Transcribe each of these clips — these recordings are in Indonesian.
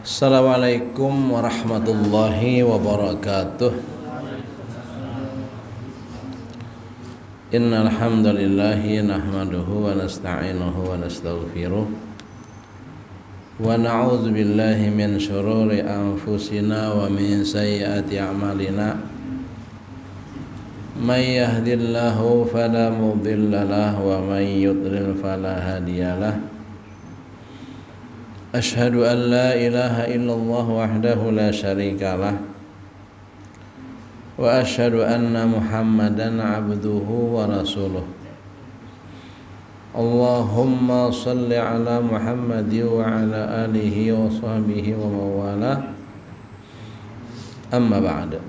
Assalamualaikum warahmatullahi wabarakatuh. Innal hamdalillahi nahmaduhu wa nasta'inuhu wa nastaghfiruh wa na'udzu billahi min shururi anfusina wa min sayyiati a'malina. May yahdihillahu fala mudilla lahu wa may yudlil fala hadiyalah. Ashhadu an la ilaha illallah wahdahu la syarika lah wa ashhadu anna Muhammadan abduhu wa rasuluh. Allahumma salli ala Muhammad wa ala alihi wa sahbihi wa mawala. Amma ba'd.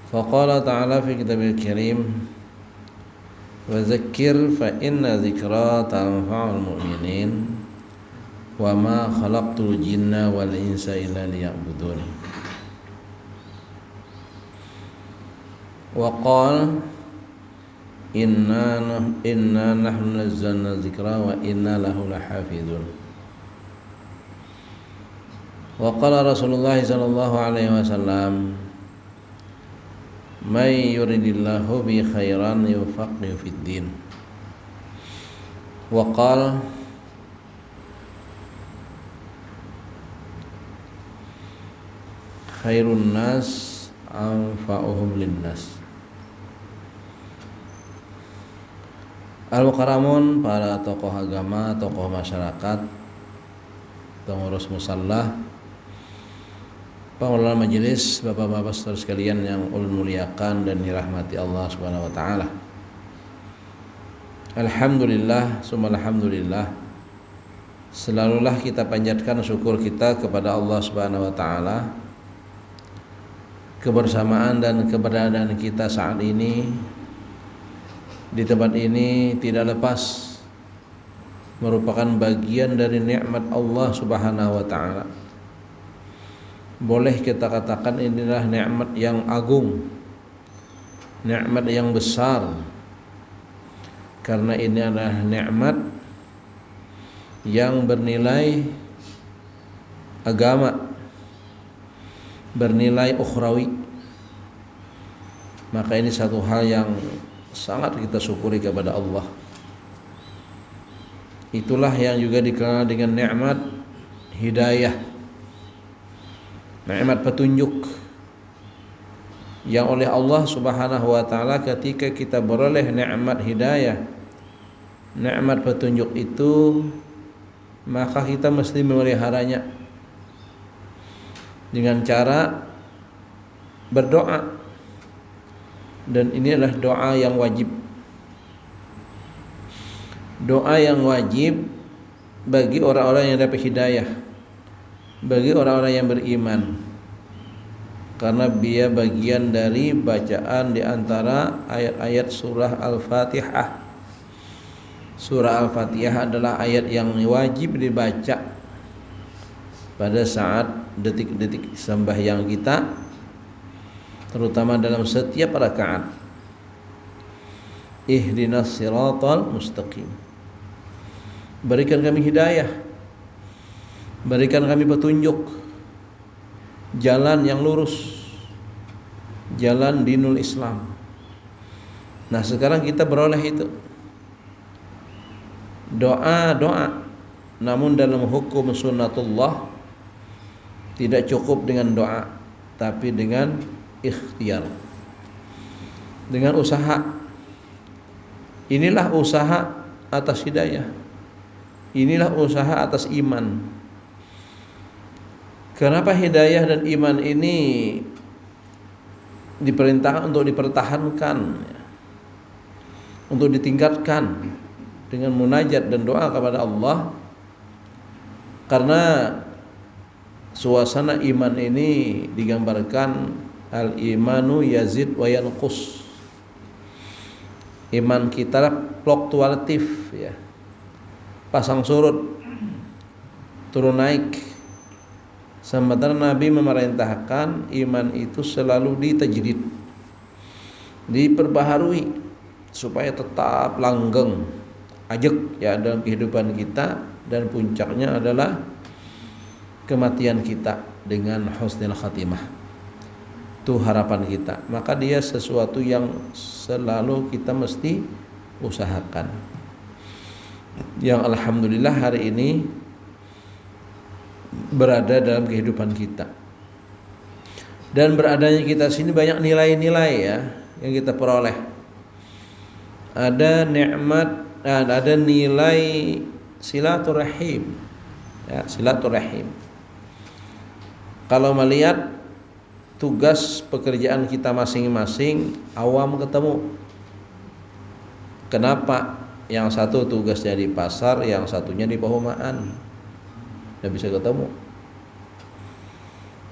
Faqala ta'ala fi kitabil karim wa zakkir fa inna zikra tanfa'ul mu'minin wa ma khalaqtul jinna wal insa illa liya'budun. Wa qala inna nahnu nazzalna zikra wa inna lahu lahafizun. Wa qala Rasulullah sallallahu alaihi wasallam may yuridillahu bi khairan yufaqihu fid din. Wa qala khairun nas anfa'uhum linnas. Al-mukarramun, para tokoh agama, tokoh masyarakat, pengurus musalla, pengelola majelis, bapak-bapak saudara sekalian yang ulun muliakan dan dirahmati Allah Subhanahu wa taala. Alhamdulillah, summa alhamdulillah. Selalulah kita panjatkan syukur kita kepada Allah Subhanahu wa taala. Kebersamaan dan keberadaan kita saat ini di tempat ini tidak lepas merupakan bagian dari nikmat Allah Subhanahu wa taala. Boleh kita katakan inilah nikmat yang agung, nikmat yang besar, karena ini adalah nikmat yang bernilai agama, bernilai ukhrawi. Maka ini satu hal yang sangat kita syukuri kepada Allah. Itulah yang juga dikenal dengan nikmat hidayah, nikmat petunjuk yang oleh Allah Subhanahu wa taala ketika kita beroleh nikmat hidayah, nikmat petunjuk itu, maka kita mesti memeliharanya dengan cara berdoa. Dan ini adalah doa yang wajib. Doa yang wajib bagi orang-orang yang dapat hidayah, bagi orang-orang yang beriman, karena dia bagian dari bacaan di antara ayat-ayat surah Al-Fatihah. Surah Al-Fatihah adalah ayat yang wajib dibaca pada saat detik-detik sembahyang kita, terutama dalam setiap rakaat. Ihdinas siratal mustaqim. Berikan kami hidayah, berikan kami petunjuk, jalan yang lurus, jalan dinul Islam. Nah, sekarang kita beroleh itu doa-doa, namun dalam hukum sunnatullah tidak cukup dengan doa, tapi dengan ikhtiar, dengan usaha. Inilah usaha atas hidayah, inilah usaha atas iman. Kenapa hidayah dan iman ini diperintahkan untuk dipertahankan, untuk ditingkatkan dengan munajat dan doa kepada Allah? Karena suasana iman ini digambarkan al-imanu yazid wa yanqus. Iman kita fluktuatif, ya, pasang surut, turun naik. Sementara Nabi memerintahkan iman itu selalu ditajdid, diperbaharui supaya tetap langgeng, ajek ya dalam kehidupan kita, dan puncaknya adalah kematian kita dengan husnul khatimah. Itu harapan kita. Maka dia sesuatu yang selalu kita mesti usahakan. Yang alhamdulillah hari ini berada dalam kehidupan kita. Dan beradanya kita sini banyak nilai-nilai ya yang kita peroleh. Ada nikmat, ada nilai silaturahim. Ya, silaturahim. Kalau melihat tugas pekerjaan kita masing-masing, awam ketemu. Kenapa? Yang satu tugasnya di pasar, yang satunya di perumahan. Tidak bisa ketemu.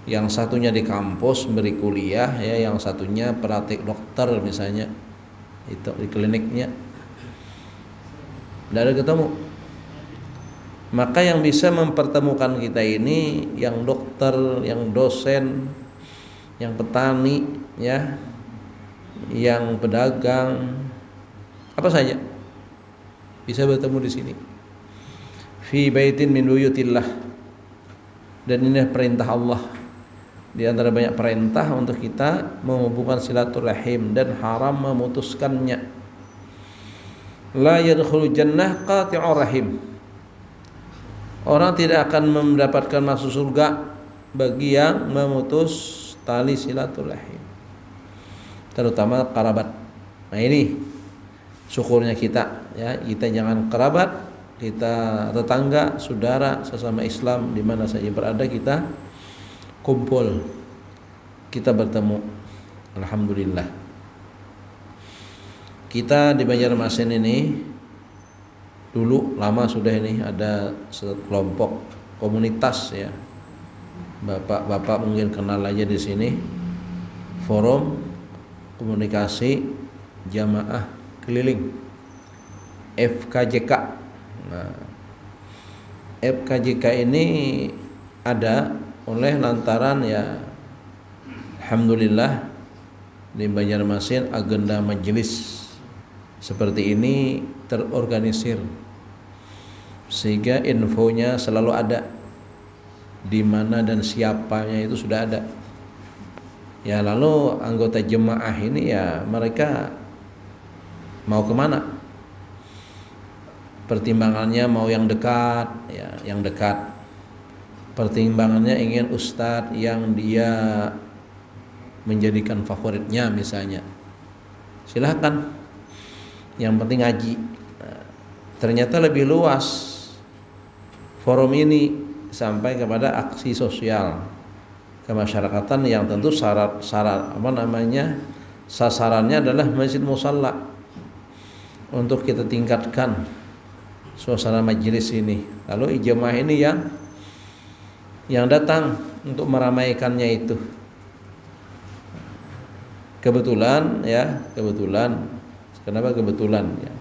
Yang satunya di kampus beri kuliah, ya, yang satunya praktik dokter misalnya, itu di kliniknya, tidak ada ketemu. Maka yang bisa mempertemukan kita ini, yang dokter, yang dosen, yang petani, ya, yang pedagang, apa saja bisa bertemu di sini. Fi baitin min buyutillah, dan ini perintah Allah. Di antara banyak perintah untuk kita menghubungkan silaturahim dan haram memutuskannya. La yadkhulul jannah qati'ur rahim. Orang tidak akan mendapatkan masuk surga bagi yang memutus tali silaturahim, terutama kerabat. Nah ini syukurnya kita, ya, kita jangan kerabat, kita tetangga, saudara, sesama Islam di mana saja berada kita kumpul, kita bertemu. Alhamdulillah. Kita di Banjarmasin ini dulu lama sudah ini ada kelompok komunitas, ya. Bapak-bapak mungkin kenal aja di sini, Forum Komunikasi Jamaah Keliling, FKJK. Nah, FKJK ini ada oleh lantaran, ya, alhamdulillah di Banjarmasin agenda majelis seperti ini terorganisir sehingga infonya selalu ada, di mana dan siapanya itu sudah ada. Ya, lalu anggota jemaah ini, ya, mereka mau kemana? Pertimbangannya mau yang dekat, ya, yang dekat. Pertimbangannya ingin ustadz yang dia menjadikan favoritnya misalnya, silahkan, yang penting ngaji. Nah, ternyata lebih luas forum ini sampai kepada aksi sosial kemasyarakatan yang tentu sasarannya adalah masjid musalla, untuk kita tingkatkan suasana majelis ini. Lalu jemaah ini yang datang untuk meramaikannya itu. Kebetulan, ya, kenapa kebetulan, ya,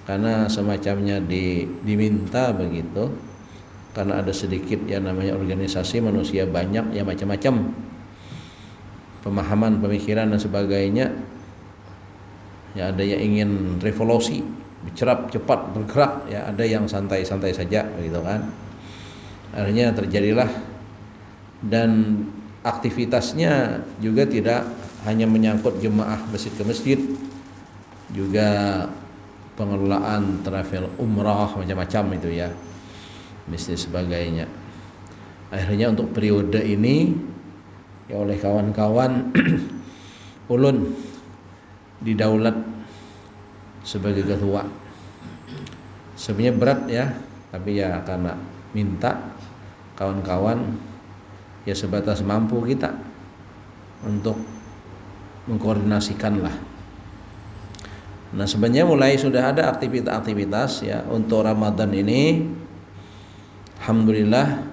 karena semacamnya diminta begitu, karena ada sedikit yang namanya organisasi, manusia banyak, ya, macam-macam pemahaman, pemikiran dan sebagainya. Ya, ada yang ingin revolusi, bercerap cepat bergerak, ya, ada yang santai-santai saja begitu kan. Akhirnya terjadilah, dan aktivitasnya juga tidak hanya menyangkut jemaah masjid ke masjid, juga pengelolaan travel umrah macam-macam itu, ya, bisnis sebagainya. Akhirnya untuk periode ini, ya, oleh kawan-kawan ulun didaulat sebagai ketua. Sebenarnya berat, ya, tapi ya karena minta kawan-kawan, ya, sebatas mampu kita untuk mengkoordinasikan lah. Nah, sebenarnya mulai sudah ada aktivitas-aktivitas, ya, untuk Ramadan ini. Alhamdulillah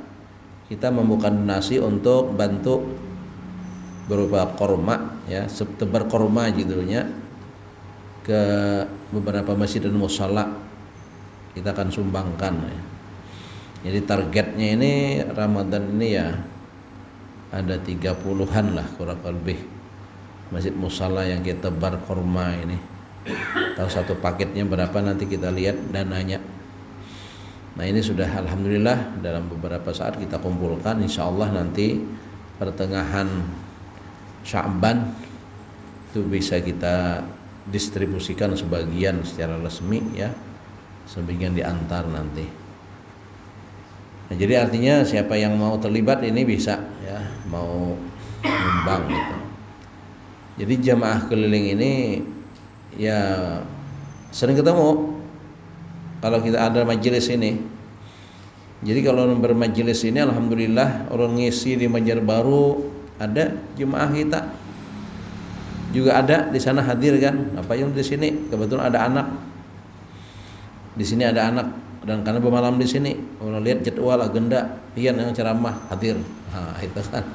kita membuka donasi untuk bantu berupa korma, ya, tebar korma judulnya, ke beberapa masjid dan musala kita akan sumbangkan, ya. Jadi targetnya ini Ramadan ini, ya, ada 30-an lah kurang lebih masjid musala yang kita tebar korma ini. Tahu satu paketnya berapa, nanti kita lihat dananya. Nah ini sudah alhamdulillah dalam beberapa saat kita kumpulkan, insya Allah nanti pertengahan Sya'ban itu bisa kita distribusikan sebagian secara resmi ya, sebagian diantar nanti. Nah, jadi artinya siapa yang mau terlibat ini bisa ya, mau nyumbang gitu. Jadi jamaah keliling ini ya sering ketemu kalau kita ada majelis ini. Jadi kalau bermajelis ini alhamdulillah orang ngisi di Banjarbaru ada jemaah kita juga ada di sana hadir kan. Apa yang di sini kebetulan ada anak. Di sini ada anak dan karena bermalam di sini orang lihat jadwal agenda pian yang ceramah hadir. Nah, itu kan.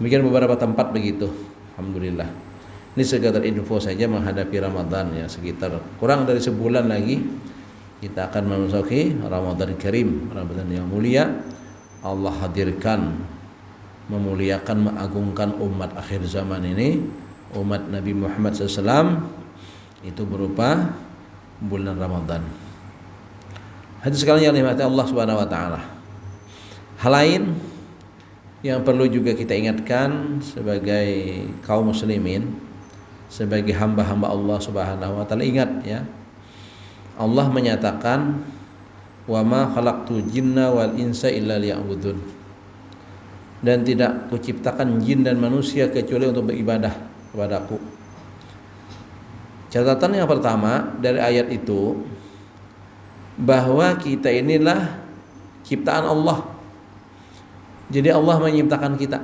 Demikian beberapa tempat begitu. Alhamdulillah. Ini sekedar info saja menghadapi Ramadan ya, sekitar kurang dari sebulan lagi kita akan memasuki Ramadan Karim, Ramadan yang mulia. Allah hadirkan, memuliakan, mengagungkan umat akhir zaman ini, umat Nabi Muhammad SAW itu berupa bulan Ramadan. Hadirin sekalian yang dirahmati Allah Subhanahu wa taala. Hal lain yang perlu juga kita ingatkan sebagai kaum muslimin, sebagai hamba-hamba Allah Subhanahu wa taala, ingat ya, Allah menyatakan wa ma khalaqtul jinna wal insa illa liya'budun, dan tidak kuciptakan jin dan manusia kecuali untuk beribadah kepadaku. Catatan yang pertama dari ayat itu bahwa kita inilah ciptaan Allah. Jadi Allah menciptakan kita.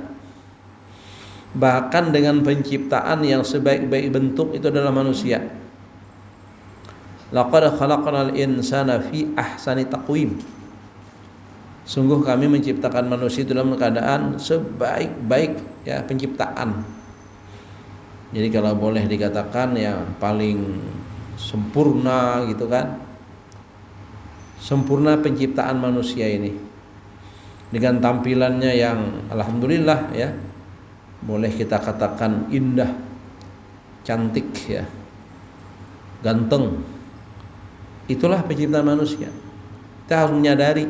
Bahkan dengan penciptaan yang sebaik-baik bentuk itu adalah manusia. Laqad khalaqnal insana fi ahsani taqwim. Sungguh kami menciptakan manusia dalam keadaan sebaik-baik ya penciptaan. Jadi kalau boleh dikatakan yang paling sempurna gitu kan. Sempurna penciptaan manusia ini. Dengan tampilannya yang alhamdulillah ya, boleh kita katakan indah, cantik ya, ganteng. Itulah penciptaan manusia. Kita harus menyadari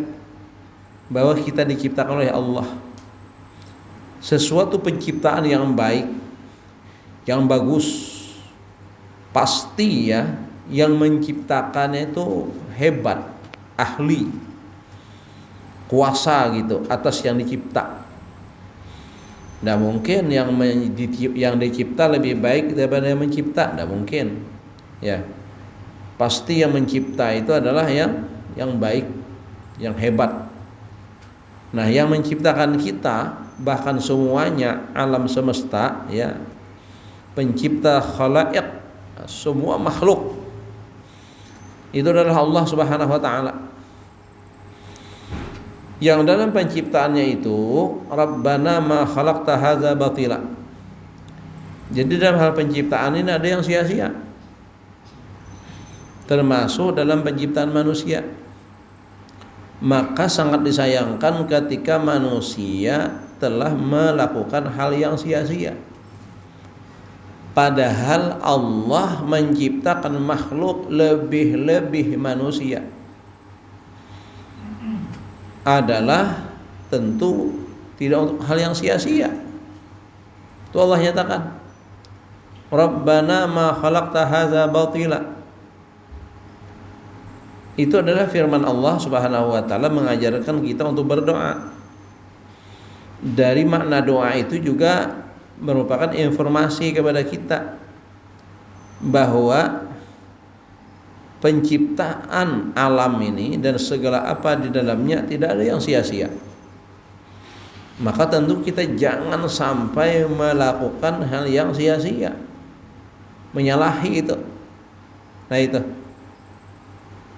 bahwa kita diciptakan oleh Allah. Sesuatu penciptaan yang baik, yang bagus, pasti ya, yang menciptakannya itu hebat, ahli, kuasa gitu atas yang dicipta. Tidak mungkin yang dicipta lebih baik daripada yang mencipta, tidak mungkin. Ya, pasti yang mencipta itu adalah yang baik, yang hebat. Nah, yang menciptakan kita bahkan semuanya alam semesta ya, pencipta khalaiq, semua makhluk itu adalah Allah Subhanahu wa taala. Yang dalam penciptaannya itu Rabbana ma khalaqta hadza batila. Jadi dalam hal penciptaan ini ada yang sia-sia, termasuk dalam penciptaan manusia. Maka sangat disayangkan ketika manusia telah melakukan hal yang sia-sia. Padahal Allah menciptakan makhluk lebih-lebih manusia adalah tentu tidak untuk hal yang sia-sia. Itu Allah nyatakan, Rabbana ma khalaqta hadza batila. Itu adalah firman Allah Subhanahu wa taala mengajarkan kita untuk berdoa. Dari makna doa itu juga merupakan informasi kepada kita bahwa penciptaan alam ini dan segala apa di dalamnya tidak ada yang sia-sia. Maka tentu kita jangan sampai melakukan hal yang sia-sia, menyalahi itu. Nah itu.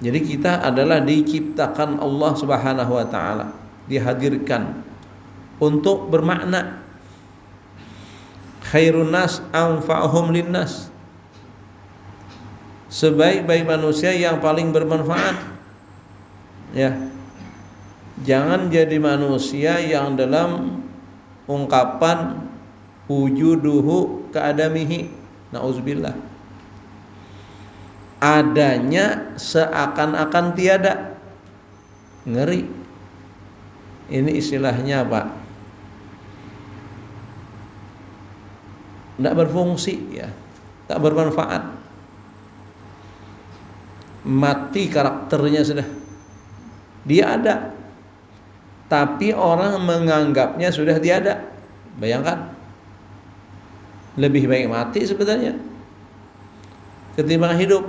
Jadi kita adalah diciptakan Allah Subhanahu wa taala, dihadirkan untuk bermakna. Khairun nas anfa'uhum linnas. Sebaik-baik manusia yang paling bermanfaat. Ya. Jangan jadi manusia yang dalam ungkapan wujuduhu ka'adamihi. Nauzubillah. Adanya seakan-akan tiada. ngeri. Ini istilahnya apa? Tidak berfungsi ya, tak bermanfaat. Mati karakternya sudah. Dia ada, tapi orang menganggapnya sudah tiada. Bayangkan, lebih baik mati sebenarnya ketimbang hidup.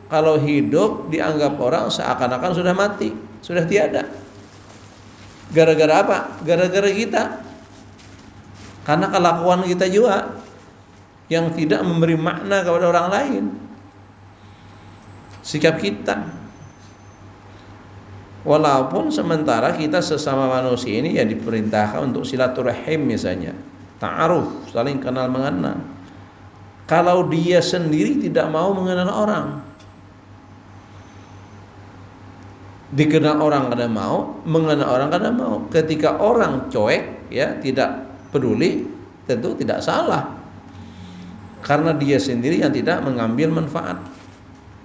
Kalau hidup dianggap orang seakan-akan sudah mati, sudah tiada. Gara-gara apa? Gara-gara kita. Karena kelakuan kita juga yang tidak memberi makna kepada orang lain. Sikap kita. Walaupun sementara kita sesama manusia ini ya diperintahkan untuk silaturahim misalnya, ta'aruf, saling kenal mengenal. Kalau dia sendiri tidak mau mengenal orang, dikenal orang kadang mau, mengenal orang kadang mau. Ketika orang cuek ya, tidak peduli, tentu tidak salah. Karena dia sendiri yang tidak mengambil manfaat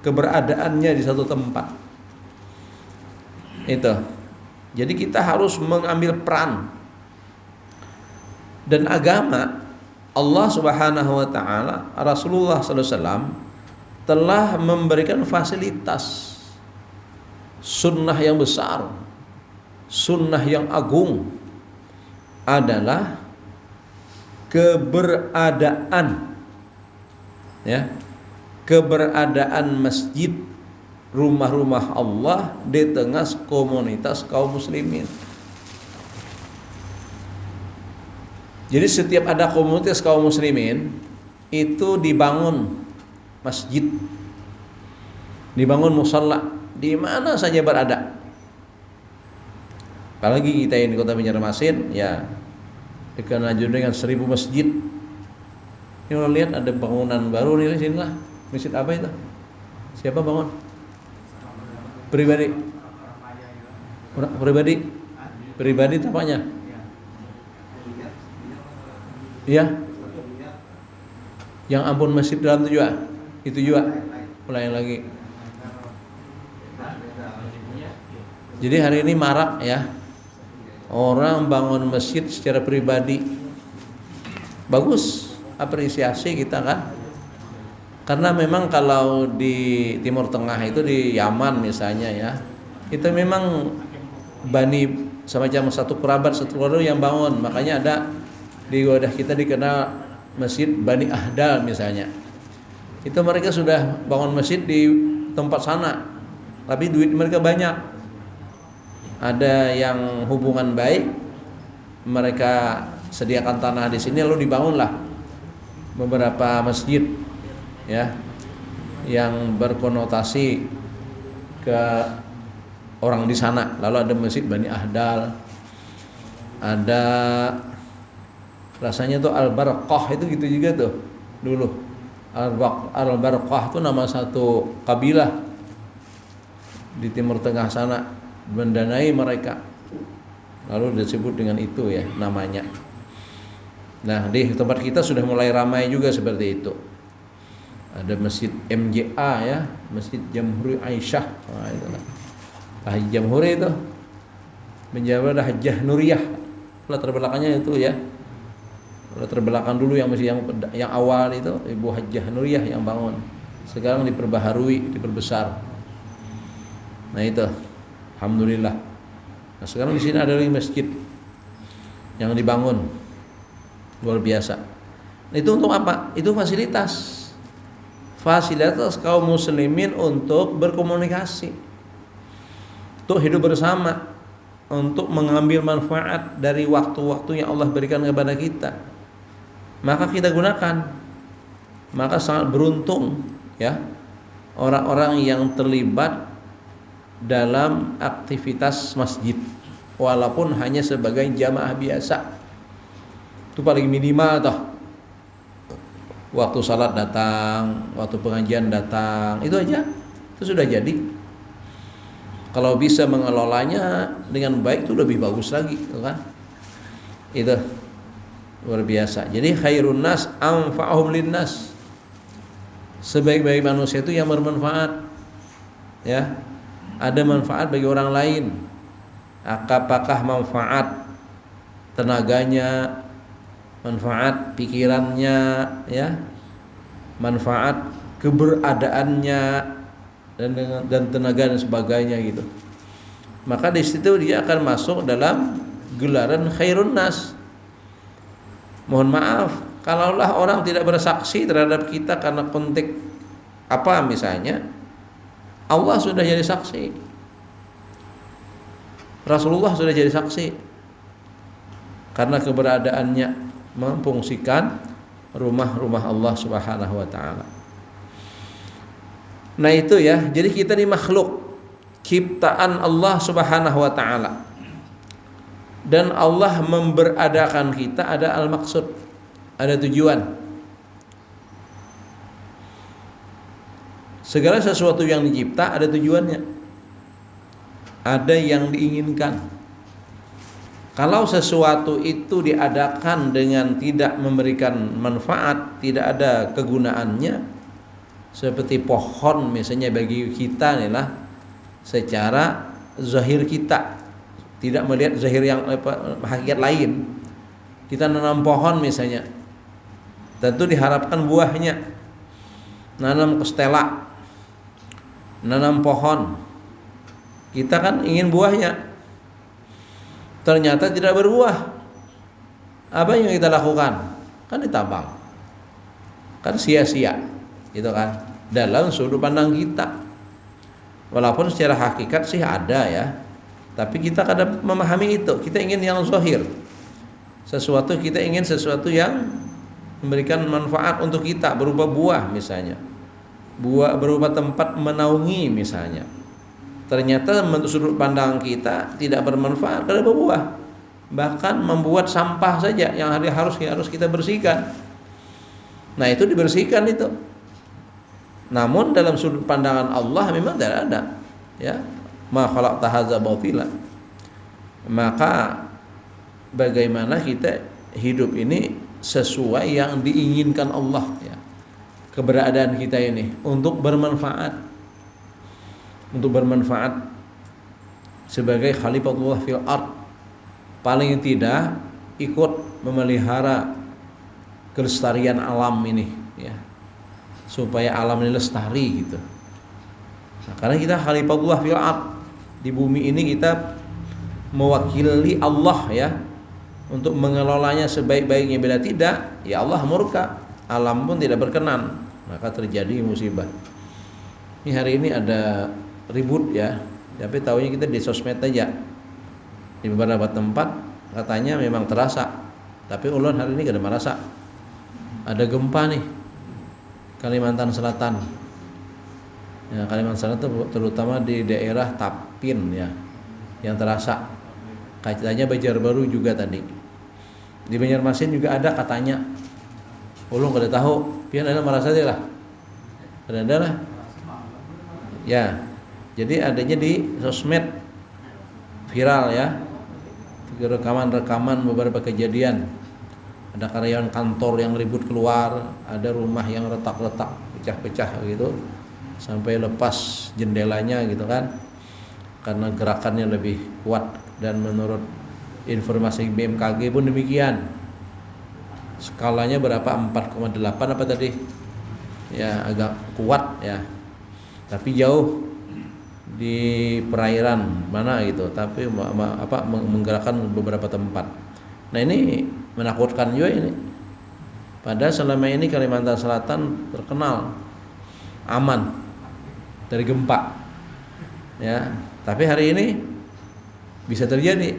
keberadaannya di satu tempat. Itu. Jadi kita harus mengambil peran. Dan agama Allah Subhanahu wa taala, Rasulullah sallallahu alaihi wasallam telah memberikan fasilitas sunnah yang besar, sunnah yang agung adalah keberadaan ya, keberadaan masjid, rumah-rumah Allah di tengah komunitas kaum muslimin. Jadi setiap ada komunitas kaum muslimin itu dibangun masjid, dibangun musalla di mana saja berada. Apalagi kita ini kota Banjarmasin ya dikenal dengan 1000 masjid. Ini lo lihat ada bangunan baru nih di sini lah. Masjid apa itu? Siapa bangun? Pribadi. Pribadi. Pribadi apanya? Iya. Yang ampun masjid dalam itu juga. Itu juga. Mulai lagi. Jadi hari ini marak ya. Orang bangun masjid secara pribadi. Bagus. Apresiasi kita kan, karena memang kalau di Timur Tengah itu di Yaman misalnya ya, itu memang bani semacam satu kerabat satu keluarga yang bangun, makanya ada di wadah kita dikenal masjid Bani Ahdal misalnya. Itu mereka sudah bangun masjid di tempat sana, tapi duit mereka banyak. Ada yang hubungan baik, mereka sediakan tanah di sini lalu dibangunlah beberapa masjid ya yang berkonotasi ke orang di sana. Lalu ada masjid Bani Ahdal, ada rasanya tuh Al-Barqah itu gitu juga tuh dulu. Al-Barqah itu nama satu kabilah di Timur Tengah sana, mendanai mereka. Lalu disebut dengan itu ya namanya. Nah di tempat kita sudah mulai ramai juga seperti itu. Ada masjid MJA ya, Masjid Jamhuri Aisyah. Nah, itulah. Haji Jamhuri itu menjawab Hajjah Nuriyah. Latar belakangnya itu ya. Latar belakang dulu yang masih yang awal itu Ibu Hajjah Nuriyah yang bangun. Sekarang diperbaharui, diperbesar. Nah itu, alhamdulillah. Nah sekarang di sini ada lagi masjid yang dibangun. Luar biasa. Itu untuk apa? Itu fasilitas. Fasilitas kaum muslimin untuk berkomunikasi, untuk hidup bersama, untuk mengambil manfaat dari waktu-waktu yang Allah berikan kepada kita. Maka kita gunakan. Maka sangat beruntung ya orang-orang yang terlibat dalam aktivitas masjid walaupun hanya sebagai jamaah biasa. Itu paling minimal toh. Waktu salat datang, waktu pengajian datang, itu aja. Itu sudah jadi. Kalau bisa mengelolanya dengan baik itu lebih bagus lagi, kan? Itu luar biasa. Jadi khairun nas anfa'uhum linnas. Sebaik-baik manusia itu yang bermanfaat. Ya. Ada manfaat bagi orang lain. apakah manfaat tenaganya, manfaat pikirannya, ya, manfaat keberadaannya dan tenaga dan sebagainya gitu. Maka di situ dia akan masuk dalam gelaran khairun nas. Mohon maaf, kalaulah orang tidak bersaksi terhadap kita karena konteks apa misalnya, Allah sudah jadi saksi, Rasulullah sudah jadi saksi karena keberadaannya memfungsikan rumah-rumah Allah Subhanahu wa taala. Nah itu ya, jadi kita ini makhluk ciptaan Allah Subhanahu wa taala. Dan Allah memberadakan kita ada al-maksud, ada tujuan. Segala sesuatu yang dicipta ada tujuannya. Ada yang diinginkan. Kalau sesuatu itu diadakan dengan tidak memberikan manfaat, tidak ada kegunaannya, seperti pohon misalnya bagi kita inilah secara zahir kita, tidak melihat zahir yang hakikat lain. Kita nanam pohon misalnya, tentu diharapkan buahnya. Nanam kastela, nanam pohon, kita kan ingin buahnya. Ternyata tidak berbuah. Apa yang kita lakukan? Kan ditambang, kan sia-sia, gitu kan? Dalam sudut pandang kita, walaupun secara hakikat sih ada ya, tapi kita kadang memahami itu. Kita ingin yang zahir, kita ingin sesuatu yang memberikan manfaat untuk kita berupa buah misalnya, buah berupa tempat menaungi misalnya. Ternyata menurut sudut pandang kita tidak bermanfaat karena berbuah, bahkan membuat sampah saja yang harus kita bersihkan. Nah itu dibersihkan itu. Namun dalam sudut pandangan Allah memang tidak ada, ya, ma khalaqta hadza batila. Maka bagaimana kita hidup ini sesuai yang diinginkan Allah, ya. Keberadaan kita ini untuk bermanfaat sebagai khalifatullah fil ard, paling tidak ikut memelihara kelestarian alam ini, ya, supaya alam ini lestari gitu. Nah, karena kita khalifatullah fil ard, di bumi ini kita mewakili Allah, ya, untuk mengelolanya sebaik-baiknya. Bila tidak, ya Allah murka, alam pun tidak berkenan, maka terjadi musibah. Ini hari ini ada ribut ya, tapi tahunya kita di sosmed aja. Di beberapa tempat katanya memang terasa, tapi ulun hari ini gak ada merasa. Ada gempa nih Kalimantan Selatan. Ya, Kalimantan Selatan terutama di daerah Tapin ya, yang terasa. Katanya Banjarbaru juga tadi. Di Banjarmasin juga ada katanya. Ulun gak ada tahu, pian ada merasa dia lah. Ada lah. Ya. Jadi adanya di sosmed viral ya, rekaman beberapa kejadian. Ada karyawan kantor yang ribut keluar, ada rumah yang retak-retak, pecah-pecah gitu, sampai lepas jendelanya gitu kan, karena gerakannya lebih kuat. Dan menurut informasi BMKG pun demikian. Skalanya berapa? 4,8 apa tadi? Ya agak kuat ya, tapi jauh di perairan mana gitu, tapi menggerakkan beberapa tempat. Nah ini menakutkan juga ini. Padahal selama ini Kalimantan Selatan terkenal aman dari gempa, ya. Tapi hari ini bisa terjadi.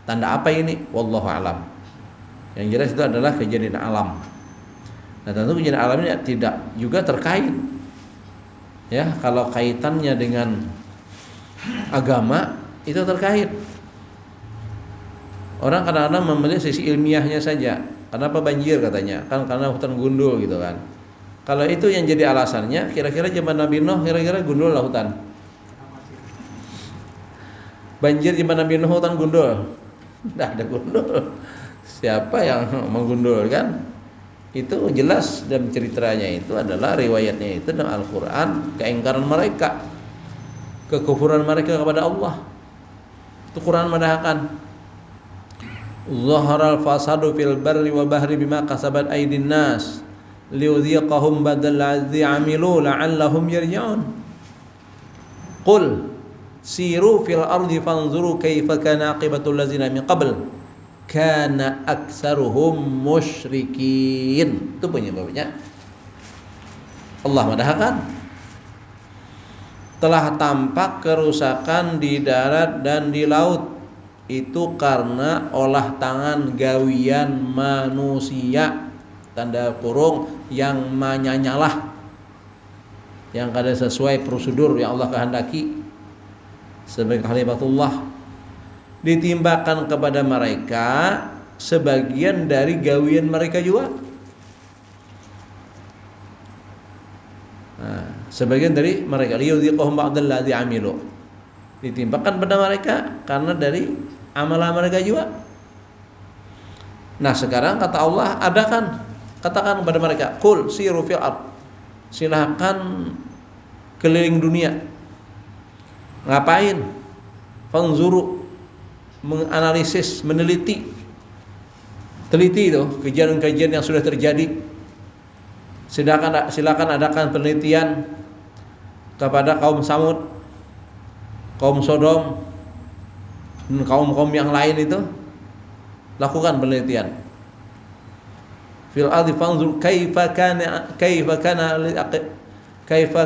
Tanda apa ini? Wallahu alam. Yang jelas itu adalah kejadian alam. Nah tentu kejadian alam ini tidak juga terkait. Ya, kalau kaitannya dengan agama itu terkait. Orang kadang-kadang memilih sisi ilmiahnya saja. Kenapa banjir katanya? Kan karena hutan gundul gitu kan. Kalau itu yang jadi alasannya, kira-kira zaman Nabi Nuh kira-kira gundul lah hutan. Banjir zaman Nabi Nuh hutan gundul. Tidak ada gundul. Siapa yang menggundul kan? Itu jelas dalam ceritanya, itu adalah riwayatnya itu dalam Al-Quran, keingkaran mereka, kekufuran mereka kepada Allah. Itu Quran mendahkan. Zaharal fasadu fil barri wa bahri bima kasabat aydin nas liyudhiqahum badal ladzi amilu la'allahum yarji'un. Qul siru fil ardi fanzuru kaifa kana aqibatul ladzina min qabl kana aktsaruhum musyrikin. Itu penyebabnya Allah mendahkan. Telah tampak kerusakan di darat dan di laut, itu karena olah tangan gawian manusia, tanda kurung, yang menyanyalah, yang kada sesuai prosedur yang Allah kehendaki sebagai khalifatullah, ditimpakan kepada mereka sebagian dari gawian mereka juga. Sebagian dari mereka liyudhiqahum ba'dal ladzi amilu, ditimpakan pada mereka karena dari amalan mereka juga. Nah sekarang kata Allah, adakan, katakan kepada mereka, qul siru fil ard, silakan keliling dunia. Ngapain? Fanzuru, menganalisis, meneliti, teliti itu kejadian-kejadian yang sudah terjadi. Silakan adakan penelitian kepada kaum Samud, kaum Sodom, dan kaum-kaum yang lain itu. Lakukan penelitian. Fil ardi fanzur kaifa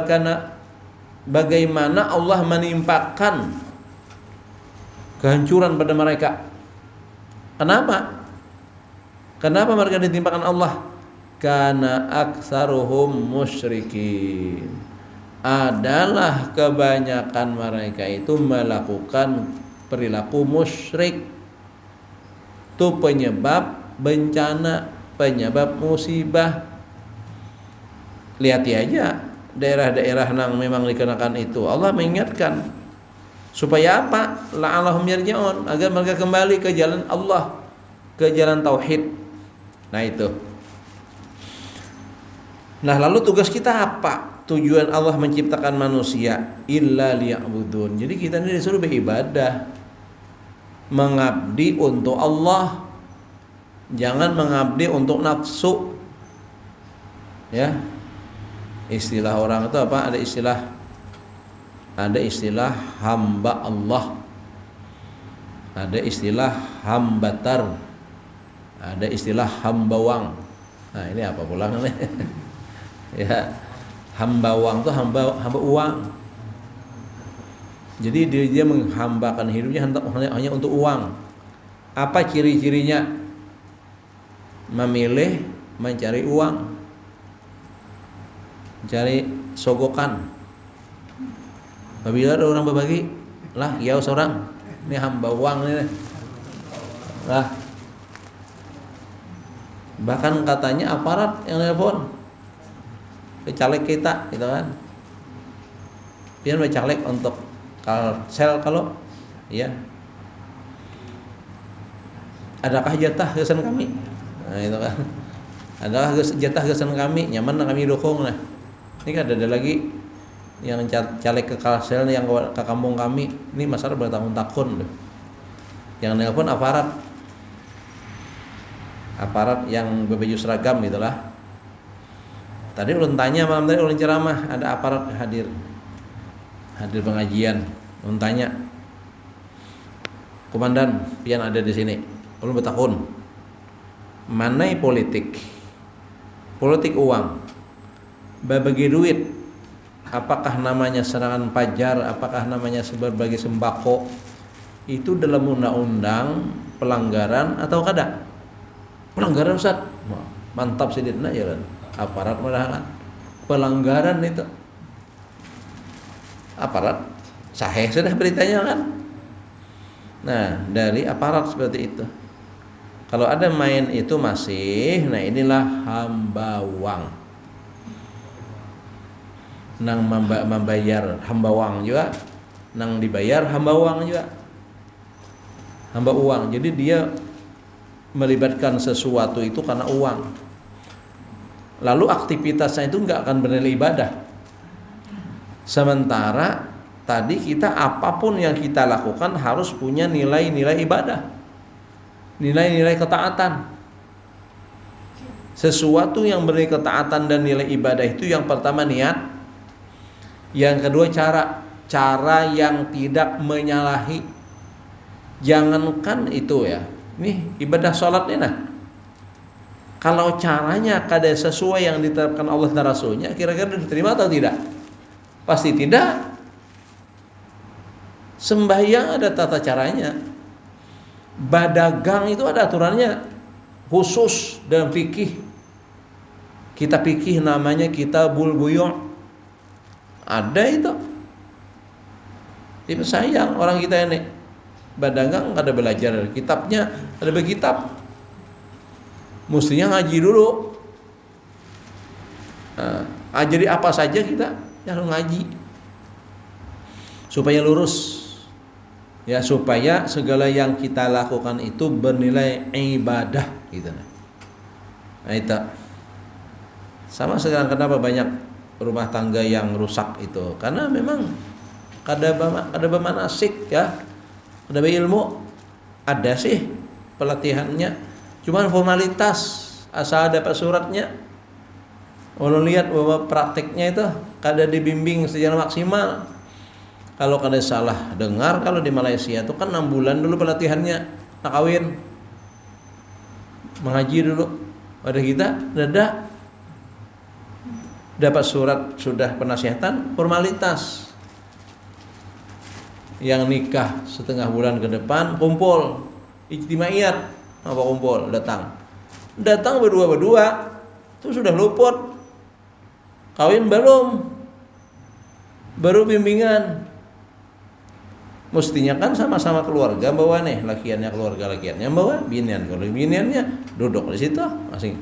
kana bagaimana Allah menimpakan kehancuran pada mereka. Kenapa? Kenapa mereka ditimpakan Allah? Kana aktsaruhum musyrikin. Adalah kebanyakan mereka itu melakukan perilaku musyrik. Itu penyebab bencana, penyebab musibah. Lihat aja daerah-daerah yang memang dikenakan itu. Allah mengingatkan supaya apa? La'allahum yarji'un, agar mereka kembali ke jalan Allah, ke jalan tauhid. Nah itu. Nah lalu tugas kita apa? Tujuan Allah menciptakan manusia illa liya'budun. Jadi kita ini disuruh beribadah, mengabdi untuk Allah, jangan mengabdi untuk nafsu. Ya, istilah orang itu apa? Ada istilah hamba Allah, ada istilah hambatar, ada istilah hambawang. Nah ini apa pula nih? Ya, hambawang itu hamba uang. Jadi dia menghambakan hidupnya hanya untuk uang. Apa ciri-cirinya? Memilih mencari uang, mencari sogokan. Apabila ada orang berbagi, lah ya seorang, ini hamba uang ini. Lah, bahkan katanya aparat yang telepon, caleg kita, gitu kan? Biar caleg untuk Kalsel kalau, ya. Adakah jatah kesan kami? Nah itu kan. Adakah jatah kesan kami? Nyaman kami dukung. Nah, ini kan ada lagi yang caleg ke Kalsel yang ke kampung kami. Ini masalah bertahun-tahun. Yang nelpon aparat yang berbaju seragam gitulah. Tadi ulun tanya malam tadi, ulun ceramah, ada aparat hadir pengajian. Ulun tanya, komandan, pian ada di sini. Ulun bertahun. Manai politik uang, berbagi duit, apakah namanya serangan pajar, apakah namanya berbagai sembako, itu dalam undang-undang pelanggaran atau kada? Pelanggaran Ustaz. Mantap siditna ya kan. Aparat melakukan pelanggaran itu. Aparat sahih sudah beritanya kan. Nah, dari aparat seperti itu. Kalau ada main itu masih, nah inilah hamba uang. Nang membayar hamba uang juga, nang dibayar hamba uang juga. Hamba uang. Jadi dia melibatkan sesuatu itu karena uang. Lalu aktivitasnya itu enggak akan bernilai ibadah. Sementara Tadi kita apapun yang kita lakukan harus punya nilai-nilai ibadah, nilai-nilai ketaatan. Sesuatu yang bernilai ketaatan dan nilai ibadah itu yang pertama niat, yang kedua cara yang tidak menyalahi. Jangankan itu ya, nih ibadah sholat ini nah, kalau caranya kada sesuai yang ditetapkan Allah dan Rasulnya, kira-kira diterima atau tidak? Pasti tidak. Sembahyang ada tata caranya, badagang itu ada aturannya khusus dalam fikih. Kita fikih namanya kitabul buyu', ada itu. Tapi sayang orang kita ini badagang kada belajar kitabnya, ada berkitab. Mestinya ngaji dulu. Ajari apa saja kita harus ngaji supaya lurus. Ya, supaya segala yang kita lakukan itu bernilai ibadah gitu. Nah itu. Sama sekarang kenapa banyak rumah tangga yang rusak itu? Karena memang kada bermanasik ya. Kada berilmu. Ada sih pelatihannya, cuman formalitas, asal dapat suratnya. Kalau lihat bahwa prakteknya itu kada dibimbing secara maksimal. Kalau kada salah dengar, kalau di Malaysia itu kan 6 bulan dulu pelatihannya, nak kawin, mengaji dulu. Pada kita dapat surat sudah penasihatan, formalitas. Yang nikah setengah bulan ke depan kumpul ijtimaiyat, apa kumpul datang berdua itu sudah luput, kawin baru bimbingan. Mestinya kan sama-sama keluarga bawa nih, lakiannya keluarga lakiannya bawa, binian kalau biniannya duduk di situ masing.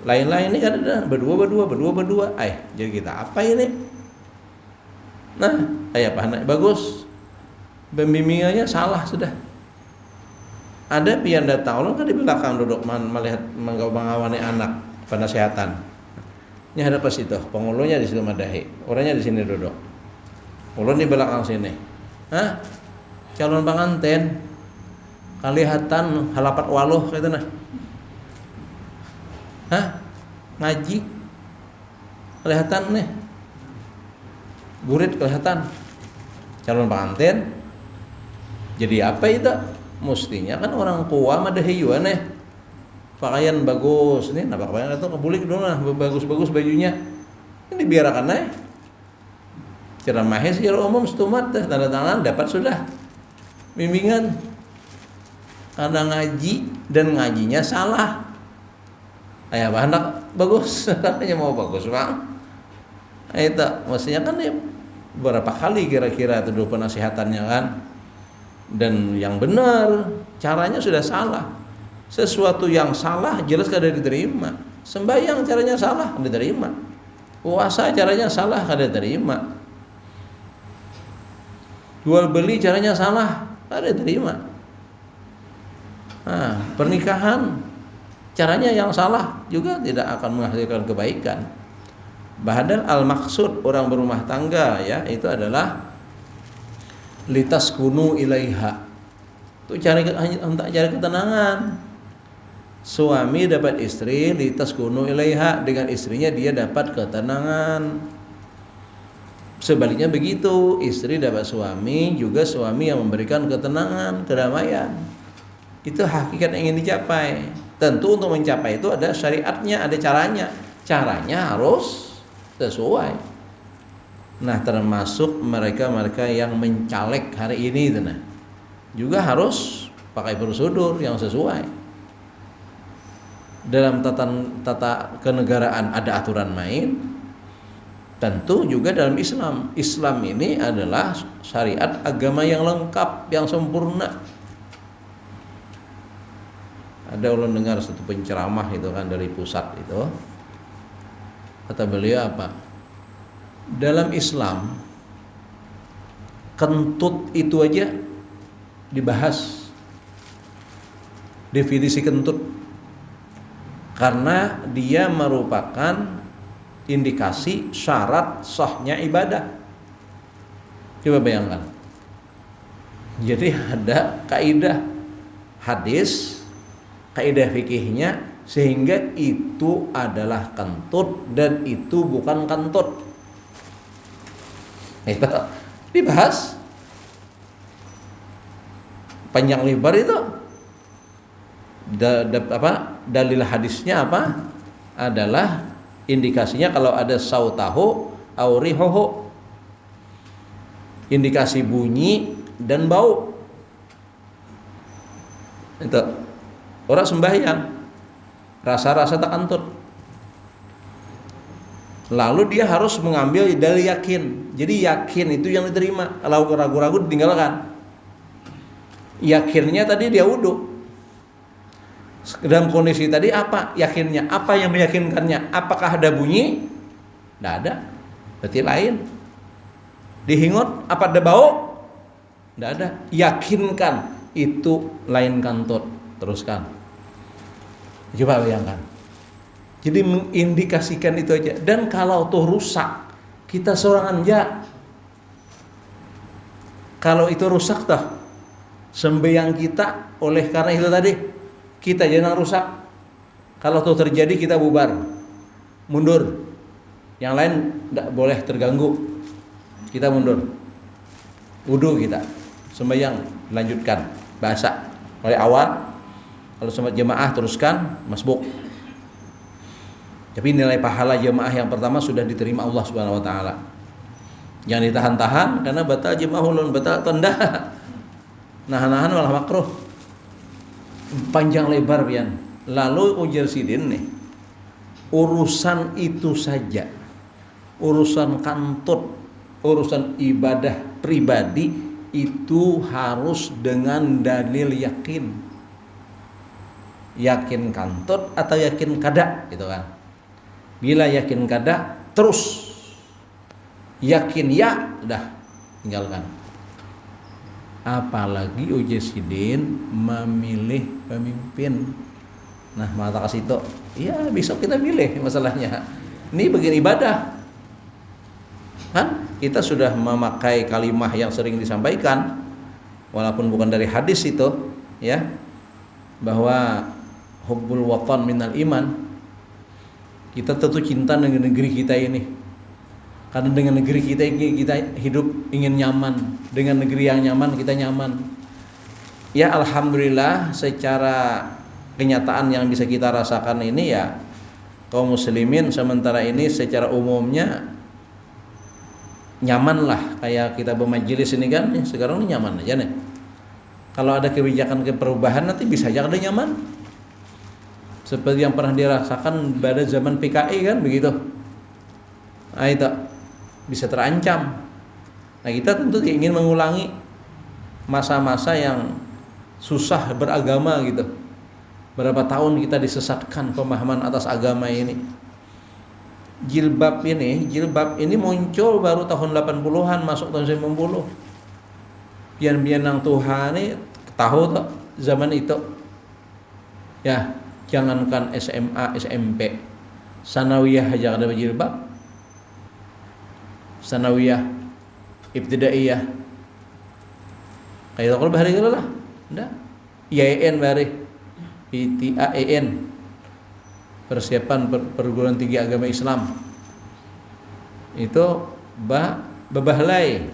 Lain-lain ini kan ada berdua. Jadi kita apa ini? Nah, ayah anak bagus. Pembimbingannya salah sudah. Ada pian datang orang kan di belakang duduk melihat mengawani anak penasehatan. Ini ada pas itu, pengulunya di situ madahi, orangnya di sini duduk. Ulun di belakang sini. Calon pengantin kalihatan halapat waluh gitu nah. Ngaji kelihatan nih, burit kelihatan. Calon pengantin jadi apa itu? Mestinya kan orang tua madahiyuan nih, pakaian bagus nih, nampak pakaian itu kebulik dulu lah, bagus bajunya. Ini biarkan aja. Ceramahnya secara umum setumat tanda tangan dapat sudah bimbingan. Karena ngaji dan ngajinya salah. Ayah anak bagus, katanya mau bagus bang. Itu mestinya kan ya berapa kali kira-kira itu dulu penasihatannya kan. Dan yang benar caranya sudah salah. Sesuatu yang salah jelas kada diterima. Sembahyang caranya salah kada diterima. Puasa caranya salah kada diterima. Jual beli caranya salah kada diterima. Pernikahan caranya yang salah juga tidak akan menghasilkan kebaikan. Bahkan al-maksud orang berumah tangga ya itu adalah litaskunu ilaiha. Itu cari ketenangan. Suami dapat istri litaskunu ilaiha, dengan istrinya dia dapat ketenangan. Sebaliknya begitu, istri dapat suami, juga suami yang memberikan ketenangan, kedamaian. Itu hakikat yang ingin dicapai. Tentu untuk mencapai itu ada syariatnya, ada caranya. Caranya harus sesuai. Nah, termasuk mereka-mereka yang mencalek hari ini itu nah, juga harus pakai prosedur yang sesuai. Dalam tata kenegaraan ada aturan main. Tentu juga dalam Islam. Islam ini adalah syariat agama yang lengkap, yang sempurna. Ada ulun dengar satu penceramah itu kan dari pusat itu. Kata beliau apa? Dalam Islam kentut itu aja dibahas. Definisi kentut. Karena dia merupakan indikasi syarat sahnya ibadah. Coba bayangkan. Jadi ada kaidah hadis, kaidah fikihnya, sehingga itu adalah kentut dan itu bukan kentut. Itu dibahas panjang lebar itu. Dalil hadisnya apa? Adalah indikasinya kalau ada sautahu aurihoho, indikasi bunyi dan bau. Itu orang sembahyang rasa-rasa tak kentut, lalu dia harus mengambil dalil yakin. Jadi yakin itu yang diterima. Kalau ragu-ragu ditinggalkan. Yakinnya tadi dia wudu. Dalam kondisi tadi apa yakinnya? Apa yang meyakinkannya? Apakah ada bunyi? Tidak ada. Berarti lain. Dihingot, apa ada bau? Tidak ada. Yakinkan itu lain kantut. Teruskan. Coba bayangkan. Jadi mengindikasikan itu aja. Dan kalau tuh rusak, kita sorangan aja. Kalau itu rusak toh, sembahyang kita oleh karena itu tadi, kita jangan rusak. Kalau tuh terjadi kita bubar, mundur. Yang lain tidak boleh terganggu. Kita mundur. Wudu kita, sembahyang lanjutkan, bahasa mulai awal. Kalau sempat jemaah teruskan, masbuk. Tapi nilai pahala jemaah yang pertama sudah diterima Allah Subhanahu wa taala. Jangan ditahan-tahan karena batal jemaahulun, batal tanda. Nahan-nahan malah makruh. Panjang lebar pian. Lalu ujar sidin nih. Urusan itu saja. Urusan kantut, urusan ibadah pribadi itu harus dengan dalil yakin. Yakin kantut atau yakin kada, gitu kan. Bila yakin kada, terus. Yakin ya, udah tinggalkan. Apalagi ujesidin memilih pemimpin. Nah, mata kasih itu, ya besok kita milih masalahnya. Ini bagian ibadah. Kan? Kita sudah memakai kalimah yang sering disampaikan, walaupun bukan dari hadis itu, ya, bahwa hubbul watan minal iman. Kita tentu cinta dengan negeri kita ini. Karena dengan negeri kita hidup ingin nyaman. Dengan negeri yang nyaman kita nyaman. Ya alhamdulillah secara kenyataan yang bisa kita rasakan ini ya kaum muslimin sementara ini secara umumnya nyaman lah. Kayak kita bermajelis ini kan sekarang ini nyaman aja nih. Kalau ada kebijakan perubahan nanti bisa aja ada nyaman. Seperti yang pernah dirasakan pada zaman PKI kan begitu. Nah itu bisa terancam. Nah kita tentu ingin mengulangi masa-masa yang susah beragama gitu. Berapa tahun kita disesatkan pemahaman atas agama ini. Jilbab ini muncul baru tahun 80-an masuk tahun 90. Pian-pian nang Tuhan ini tahu tuh zaman itu. Ya, jangankan SMA, SMP, sanawiyah aja ada jilbab. Sanawiyah, ibtidaiyah. Kayak kalau bahari gitu lah. Ndak. IAIN bahari. PTAIN. Persiapan perguruan tinggi agama Islam. Itu bahlai.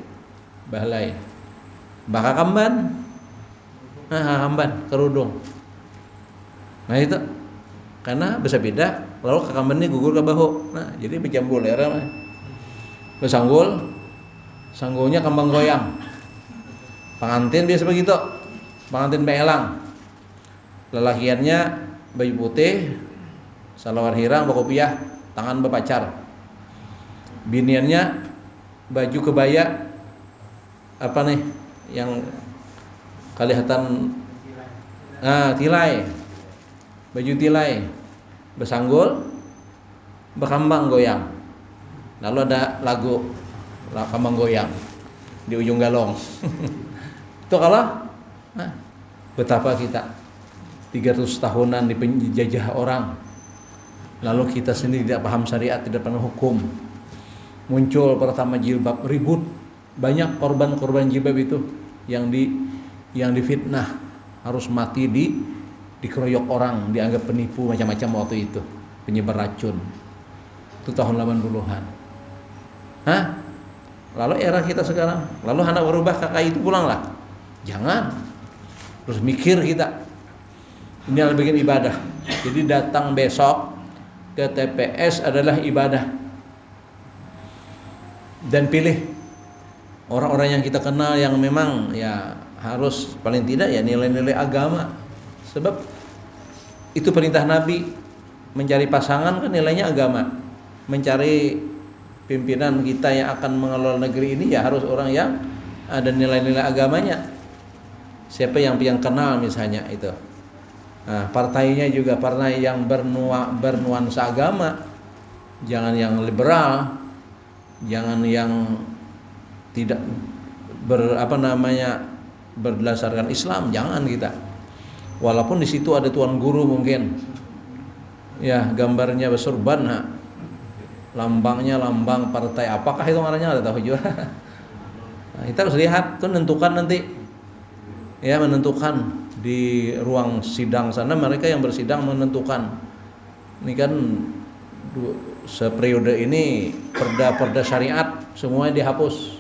Baka kamban. Nah, kamban kerudung. Nah itu karena beda lalu kakamban ini gugur ke bahu. Nah, jadi berjambul ya mah. Sanggulnya kembang goyang. Pengantin biasa begitu. Pengantin beelang. Lelakiannya baju putih, salawar hirang, bakopiah, tangan berpacar. Biniannya baju kebaya apa nih yang kelihatan tilai. Baju tilai, bersanggul, berkambang goyang. Lalu ada lagu kambang goyang di ujung galong. Itu kalau betapa kita 300 tahunan dijajah orang. Lalu kita sendiri tidak paham syariat, tidak paham hukum. Muncul pertama jilbab, ribut Banyak korban-korban jilbab itu yang difitnah, harus mati dikeroyok orang, dianggap penipu macam-macam waktu itu, penyebar racun. Itu tahun 80-an. Hah? Lalu era kita sekarang, lalu anak berubah kakak itu pulanglah. Jangan. Terus mikir kita. Ini adalah bagian ibadah. Jadi datang besok ke TPS adalah ibadah. Dan pilih orang-orang yang kita kenal yang memang ya harus paling tidak ya nilai-nilai agama. Sebab itu perintah Nabi, mencari pasangan kan nilainya agama. Mencari pimpinan kita yang akan mengelola negeri ini ya harus orang yang ada nilai-nilai agamanya. Siapa yang kenal misalnya itu. Nah, partainya juga partai yang bernuansa agama. Jangan yang liberal, jangan yang tidak berdasarkan Islam, jangan kita. Walaupun di situ ada tuan guru mungkin, ya gambarnya bersorban, lambangnya lambang partai apakah itu namanya ada tahu juga. Nah, kita harus lihat, itu menentukan nanti, ya menentukan di ruang sidang sana mereka yang bersidang menentukan. Ini kan seperiode ini perda syariat semuanya dihapus.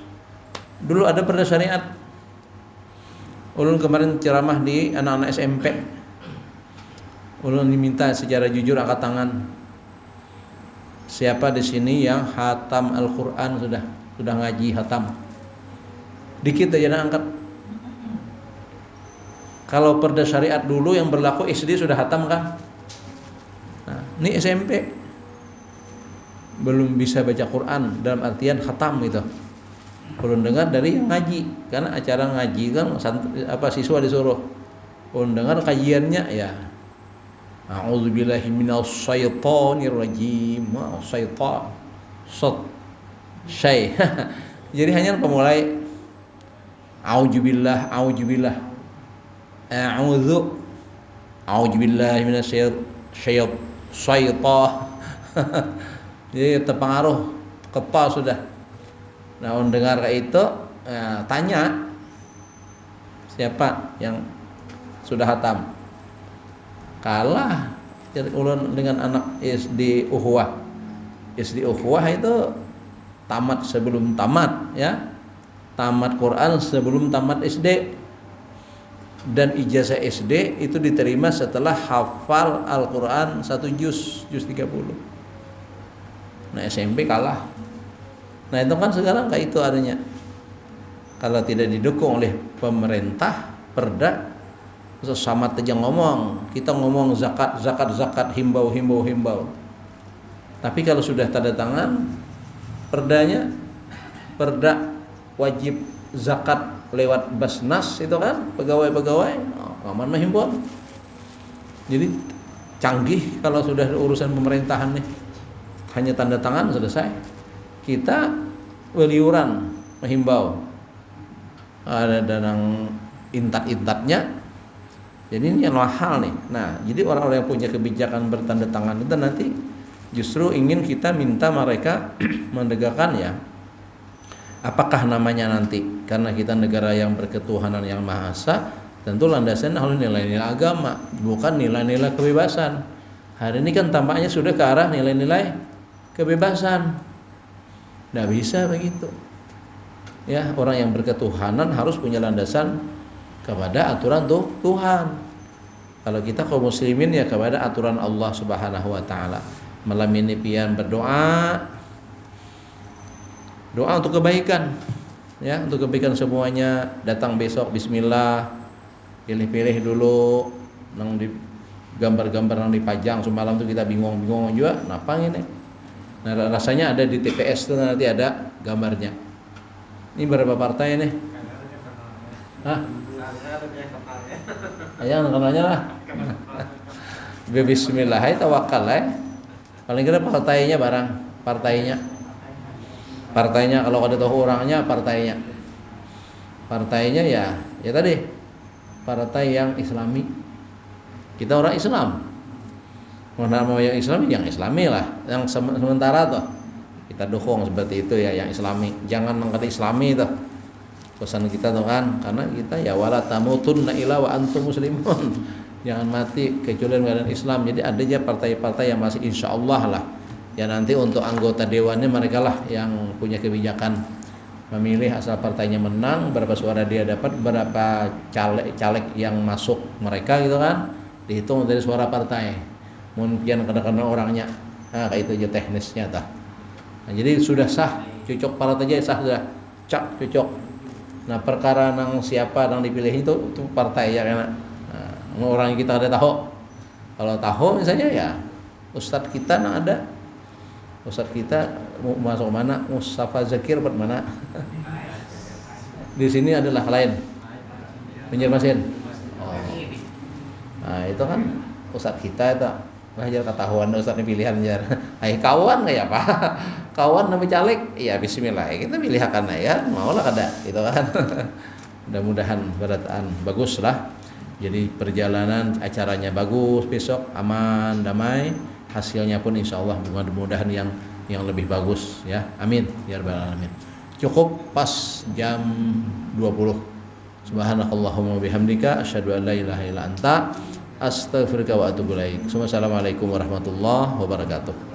Dulu ada perda syariat. Ulun kemarin ceramah di anak-anak SMP. Ulun diminta secara jujur angkat tangan. Siapa di sini yang hatam Al-Qur'an sudah ngaji hatam? Dikit aja angkat. Kalau perda syariat dulu yang berlaku SD sudah hatam kan? Nah, ini SMP belum bisa baca Quran dalam artian khatam gitu. Ulun dengar dari yang ngaji, karena acara ngaji kan siswa disuruh. Ulun dengar kajiannya ya a'udzubillahi minasyaitonir rajim. Syaitan. Jadi hanya pemulai a'udzubillah. A'udzubillahi minasyaiton. Jadi terpengaruh kepa sudah. Nah, mendengar itu tanya siapa yang sudah hatam. Kalah ulun dengan anak SD Ukhuwah. SD Ukhuwah itu tamat sebelum tamat ya. Tamat Quran sebelum tamat SD. Dan ijazah SD itu diterima setelah hafal Al-Quran 1 juz 30. Nah, SMP kalah. Nah, itu kan sekarang kayak itu adanya. Kalau tidak didukung oleh pemerintah, perda, sama aja ngomong. Kita ngomong zakat, himbau. Tapi kalau sudah tanda tangan perdanya, perda wajib zakat lewat Basnas itu kan, pegawai-pegawai, aman mah himbauan. Jadi canggih kalau sudah urusan pemerintahan nih. Hanya tanda tangan selesai. Kita beliuran menghimbau, ada danang intat-intatnya. Jadi ini yang mahal nih. Nah, jadi orang-orang yang punya kebijakan bertanda tangan itu nanti justru ingin kita minta mereka menegakkan ya. Apakah namanya nanti? Karena kita negara yang berketuhanan yang Maha Esa, tentu landasannya harus nilai-nilai agama, bukan nilai-nilai kebebasan. Hari ini kan tampaknya sudah ke arah nilai-nilai kebebasan. Nggak bisa begitu. Ya, orang yang berketuhanan harus punya landasan kepada aturan Tuhan. Kalau kita kaum muslimin ya kepada aturan Allah Subhanahu wa taala. Malam ini pian berdoa. Doa untuk kebaikan. Ya, untuk kebaikan semuanya. Datang besok bismillah. Pilih-pilih dulu nang di gambar-gambar yang dipajang semalam tuh kita bingung-bingung juga. Kenapa ini? Nah, rasanya ada di TPS tuh nanti ada gambarnya. Ini berapa partai nih? Hah? Ayo kenalnya lah. Bismillah, tawakal ya. Paling kira partainya barang, partainya. Partainya kalau ada tahu orangnya partainya. Partainya ya tadi. Partai yang Islami. Kita orang Islam. Mana mau yang Islami lah, yang sementara tuh kita dukung seperti itu ya, yang Islami. Jangan mengkata Islami tuh. pesan kita tuh kan, karena kita ya wala tamutunna illa wa antum muslimun. Jangan mati kecuali dalam Islam. Jadi ada aja partai-partai yang masih insya Allah lah. Ya nanti untuk anggota dewannya mereka lah yang punya kebijakan memilih asal partainya menang, berapa suara dia dapat, berapa caleg yang masuk mereka gitu kan, dihitung dari suara partai. Mungkin kadang-kadang orangnya, kayak itu aja teknisnya tah. Nah, jadi sudah sah, cocok partai aja sah sudah, cak cocok. Nah perkara nang siapa nang dipilih itu partai ya kan. Nah, orang kita ada tahu. Kalau tahu misalnya ya ustadz kita nang ada. Ustadz kita mau masuk mana? Mustafa Zakir buat mana? Di sini adalah lain. Banjarmasin. Oh. Nah, itu kan ustadz kita itu ngajar ketahuan ustadz pilihan jar. Kawan kayak apa? Kawan nama caleg, ya bismillah. Kita pilih akan ya, maulah kada gitu kan. Mudah-mudahan berataan bagus lah. Jadi perjalanan acaranya bagus besok, aman, damai. Hasilnya pun insya Allah mudah-mudahan yang lebih bagus ya. Amin ya rabbal alamin. Cukup pas jam 20. Subhanakallahumma bihamdika asyhadu an la ilaha illa anta astaghfiruka wa atubu ilaik. Assalamualaikum warahmatullahi wabarakatuh.